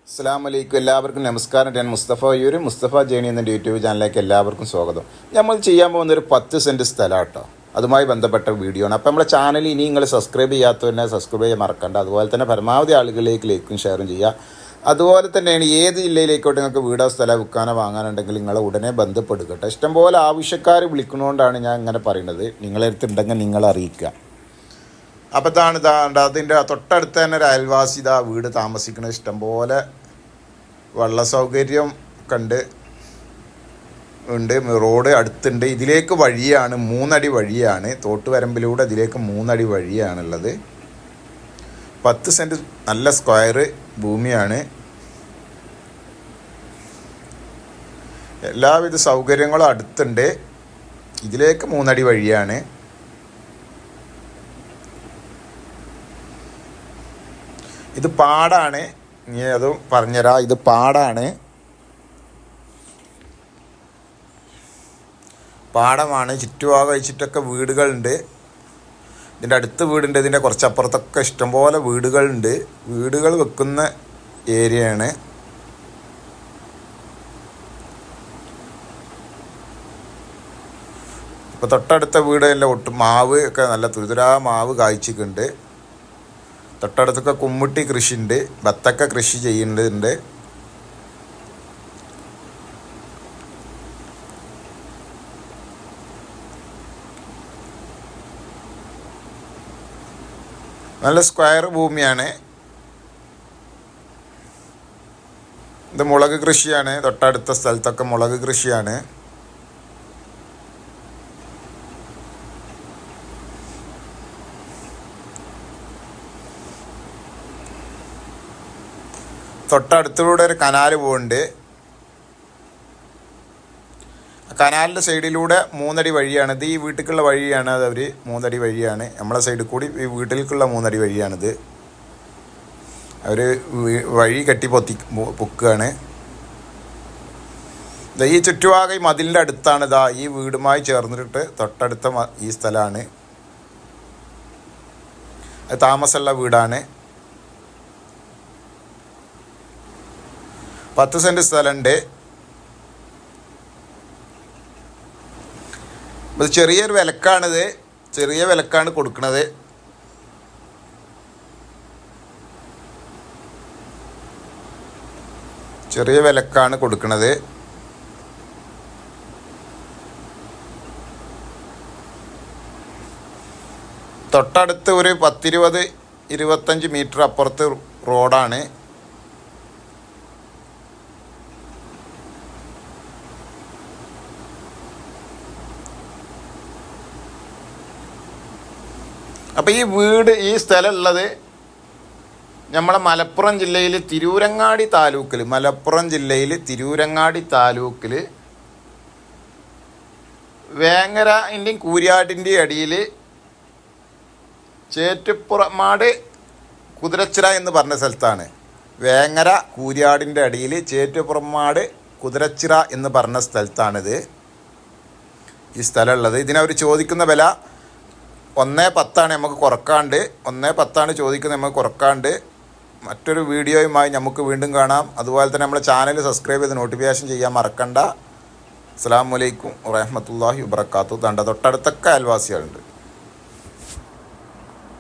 അസ്സലാമു എല്ലാവർക്കും നമസ്കാരം. ഞാൻ മുസ്തഫ ജേണി എന്ന യൂട്യൂബ് ചാനലിലേക്ക് എല്ലാവർക്കും സ്വാഗതം. നമ്മൾ ചെയ്യാൻ പോകുന്ന ഒരു 10 സെൻറ്റ് സ്ഥലം കേട്ടോ. അതുമായി ബന്ധപ്പെട്ട വീഡിയോ ആണ്. അപ്പോൾ നമ്മുടെ ചാനൽ ഇനി നിങ്ങൾ സബ്സ്ക്രൈബ് ചെയ്യാത്തവരെ സബ്സ്ക്രൈബ് ചെയ്യാൻ മറക്കണ്ട. അതുപോലെ തന്നെ പരമാവധി ആളുകളിലേക്ക് ലൈക്കും ഷെയറും ചെയ്യുക. അതുപോലെ തന്നെയാണ് ഏത് ജില്ലയിലേക്കോട്ട് നിങ്ങൾക്ക് വീടോ സ്ഥലം വിൽക്കാനോ വാങ്ങാനുണ്ടെങ്കിൽ നിങ്ങൾ ഉടനെ ബന്ധപ്പെടുക കേട്ടോ. ഇഷ്ടംപോലെ ആവശ്യക്കാർ വിളിക്കുന്നതുകൊണ്ടാണ് ഞാൻ ഇങ്ങനെ പറയുന്നത്. നിങ്ങളടുത്തുണ്ടെങ്കിൽ നിങ്ങൾ അറിയിക്കുക. അപ്പോൾ ഇതാണ് അതിൻ്റെ തൊട്ടടുത്ത് തന്നെ ഒരു അയൽവാസി വീട് താമസിക്കുന്നത്. ഇഷ്ടംപോലെ വെള്ള സൗകര്യം ഉണ്ട്. റോഡ് അടുത്തുണ്ട്. ഇതിലേക്ക് വഴിയാണ് 3 അടി വഴിയാണ്. തോട്ടുവരമ്പിലൂടെ ഇതിലേക്ക് 3 അടി വഴിയാണുള്ളത്. 10 സെൻറ്റ് നല്ല സ്ക്വയർ ഭൂമിയാണ്. എല്ലാവിധ സൗകര്യങ്ങളും അടുത്തുണ്ട്. ഇതിലേക്ക് 3 അടി വഴിയാണ്. ഇത് പാടാണ്. ഇനി അതും പറഞ്ഞുതരാം. ഇത് പാടാണ്. പാടമാണ്. ചുറ്റുഭാഗം വെച്ചിട്ടൊക്കെ വീടുകളുണ്ട്. ഇതിൻ്റെ അടുത്ത് വീടുണ്ട്. ഇതിൻ്റെ കുറച്ചപ്പുറത്തൊക്കെ ഇഷ്ടംപോലെ വീടുകളുണ്ട്. വീടുകൾ വെക്കുന്ന ഏരിയയാണ്. ഇപ്പോൾ തൊട്ടടുത്ത വീടെല്ലാം മാവ് ഒക്കെ നല്ല തുരുതുരാ മാവ് കായ്ച്ചിട്ടുണ്ട്. തൊട്ടടുത്തൊക്കെ കുമ്മുട്ടി കൃഷിയുണ്ട്. ബത്തക്ക കൃഷി ചെയ്യുന്നുണ്ട്. നല്ല സ്ക്വയർ ഭൂമിയാണ്. ഇത് മുളക് കൃഷിയാണ്. തൊട്ടടുത്ത സ്ഥലത്തൊക്കെ മുളക് കൃഷിയാണ്. തൊട്ടടുത്തൂടെ ഒരു കനാൽ പോകുന്നുണ്ട്. കനാലിൻ്റെ സൈഡിലൂടെ 3 അടി വഴിയാണ്. ഇത് ഈ വീട്ടിലേക്കുള്ള വഴിയാണ്. അത് അവർ 3 അടി വഴിയാണ്. നമ്മളെ സൈഡിൽ കൂടി ഈ വീട്ടിലേക്കുള്ള 3 അടി വഴിയാണിത്. അവർ വഴി കെട്ടി പൊക്കുകയാണ്. ഈ ചുറ്റുഭാഗം ഈ മതിലിൻ്റെ അടുത്താണ്. ഈ വീടുമായി ചേർന്നിട്ട് തൊട്ടടുത്ത ഈ സ്ഥലമാണ്. അത് താമസമുള്ള വീടാണ്. 10 സെൻറ്റ് സ്ഥലമുണ്ട്. ഇത് ചെറിയൊരു വിലക്കാണിത്. ചെറിയ വിലക്കാണ് കൊടുക്കുന്നത്. ചെറിയ വിലക്കാണ് കൊടുക്കുന്നത്. തൊട്ടടുത്ത് ഒരു 10-20-25 മീറ്റർ അപ്പുറത്ത് റോഡാണ്. അപ്പോൾ ഈ സ്ഥലം ഉള്ളത് നമ്മളെ മലപ്പുറം ജില്ലയിൽ തിരൂരങ്ങാടി താലൂക്കിൽ വേങ്ങരൻ്റെയും കൂരിയാടിൻ്റെയും അടിയിൽ ചേറ്റുപ്പുറമാട് കുതിരച്ചിറ എന്ന് പറഞ്ഞ സ്ഥലത്താണ്. വേങ്ങര കൂരിയാടിൻ്റെ അടിയിൽ ചേറ്റുപ്പുറമാട് കുതിരച്ചിറ എന്ന് പറഞ്ഞ സ്ഥലത്താണിത് ഈ സ്ഥലം ഉള്ളത്. ഇതിനവർ ചോദിക്കുന്ന വില 1.10 നമുക്ക് കുറക്കാണ്ട്. 1.10 ചോദിക്കുന്നത് നമുക്ക് കുറക്കാണ്ട്. മറ്റൊരു വീഡിയോയുമായി നമുക്ക് വീണ്ടും കാണാം. അതുപോലെ തന്നെ നമ്മുടെ ചാനൽ സബ്സ്ക്രൈബ് ചെയ്ത് നോട്ടിഫിക്കേഷൻ ചെയ്യാൻ മറക്കണ്ട. അസ്സലാമു അലൈക്കും വറഹ്മത്തുള്ളാഹി വബറകാതുഹു. തൊട്ടടുത്തൊക്കെ അയൽവാസികളുണ്ട്.